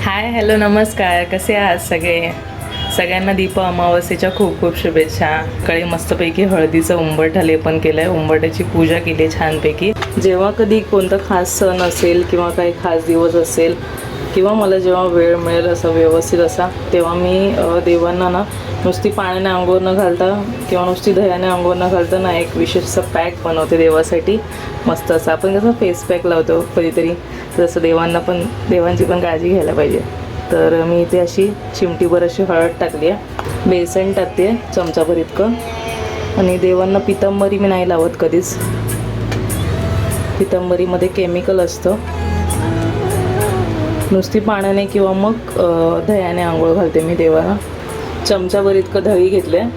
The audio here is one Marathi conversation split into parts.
हाय हॅलो नमस्कार, कसे आहात सगळ्यांना दीप अमावस्येच्या खूप खूप शुभेच्छा. सकाळी मस्तपैकी हळदीचं उंबरठा लेपन केलं आहे, उंबरठ्याची पूजा केली आहे छानपैकी. जेव्हा कधी कोणता खास सण असेल किंवा काही खास दिवस असेल किंवा मला जेव्हा वेळ मिळेल असा व्यवस्थित असा, तेव्हा मी देवांना ना नुसती पाण्याने आंघोळ न घालता किंवा नुसती दह्याने आंघोळ न घालता ना एक विशेषचा पॅक बनवते देवासाठी. मस्त असं आपण कसं फेस पॅक लावतो कधीतरी, तसं देवांची पण काळजी घ्यायला पाहिजे. तर मी इथे अशी चिमटीभर अशी हळद टाकली आहे, बेसन टाकते चमचाभर इतकं. आणि देवांना पितांबरी मी नाही लावत कधीच, पितांबरीमध्ये केमिकल असतं. नुसती पाण्याने किंवा मग दह्याने आंघोळ घालते मी देवाला. चमचाभर इतकं दही घेतलं आहे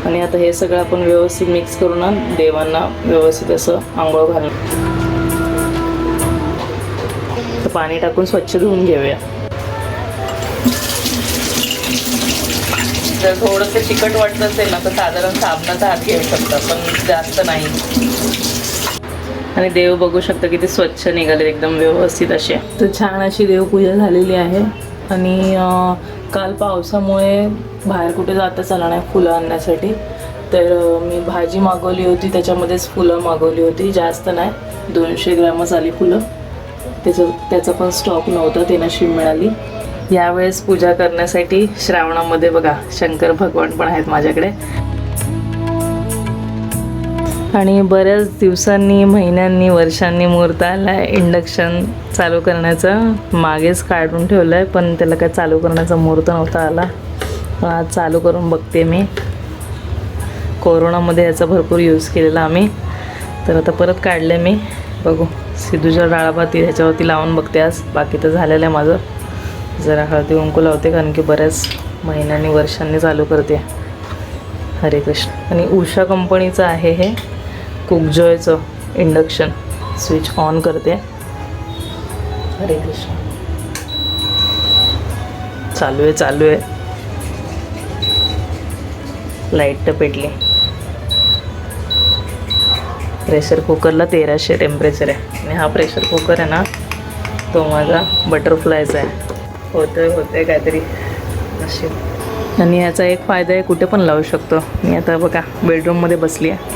आणि आता हे सगळं आपण व्यवस्थित मिक्स करून देवांना व्यवस्थित असं आंघोळ घालून तर पाणी टाकून स्वच्छ धुवून घेऊया. जर थोडंसं चिकट वाटत असेल ना तर साधारण साबणाचा हात घेऊ शकता, पण जास्त नाही. आणि देव बघू शकता किती स्वच्छ निघाले एकदम व्यवस्थित असे. तर छान अशी देवपूजा झालेली आहे. आणि काल पावसामुळे बाहेर कुठे जाताच आलं नाही फुलं आणण्यासाठी, तर मी भाजी मागवली होती, त्याच्यामध्येच फुलं मागवली होती. जास्त नाही, 200 ग्रॅमच आली फुलं. त्याचा पण स्टॉक नव्हता, ते नशीब मिळाली. यावेळेस पूजा करण्यासाठी श्रावणामध्ये बघा शंकर भगवान पण आहेत माझ्याकडे. आणि बऱ्याच दिवसांनी, महिन्यांनी, वर्षांनी मुहूर्त आला आहे इंडक्शन चालू करण्याचं. मागेच काढून ठेवलं आहे, पण त्याला काय चालू करण्याचा मुहूर्त नव्हता आला. आज चालू करून बघते मी. कोरोनामध्ये याचा भरपूर यूज केलेला आम्ही, तर आता परत काढले मी. बघू सिद्धूच्या डाळभाती ह्याच्यावरती लावून बघते आज. बाकी तर झालेलं आहे माझं. जरा हळदी कुंकू लावते, कारण की बऱ्याच महिन्यांनी, वर्षांनी चालू करते. हरे कृष्ण. आणि उषा कंपनीचं आहे हे कुकजॉयचं इंडक्शन. स्विच ऑन करते. हरे कृष्ण. चालू आहे. लाईट तर पेटली. प्रेशर कुकरला 1300 टेम्परेचर आहे. आणि हा प्रेशर कुकर आहे ना, तो माझा बटरफ्लायचा आहे. होतंय काहीतरी नशीब. आणि याचा एक फायदा आहे, कुठे पण लावू शकतो. मी आता बघा बेडरूममध्ये बसली आहे.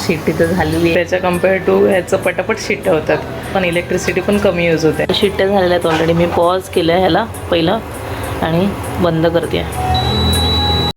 शिट्टी तर झालेली आहे. त्याच्या कम्पेअर टू ह्याचं पटापट शिट्ट्या होतात, पण इलेक्ट्रिसिटी पण कमी यूज होते. शिट्ट्या झालेल्या आहेत ऑलरेडी. मी पॉज केलं आहे ह्याला पहिलं आणि बंद करते.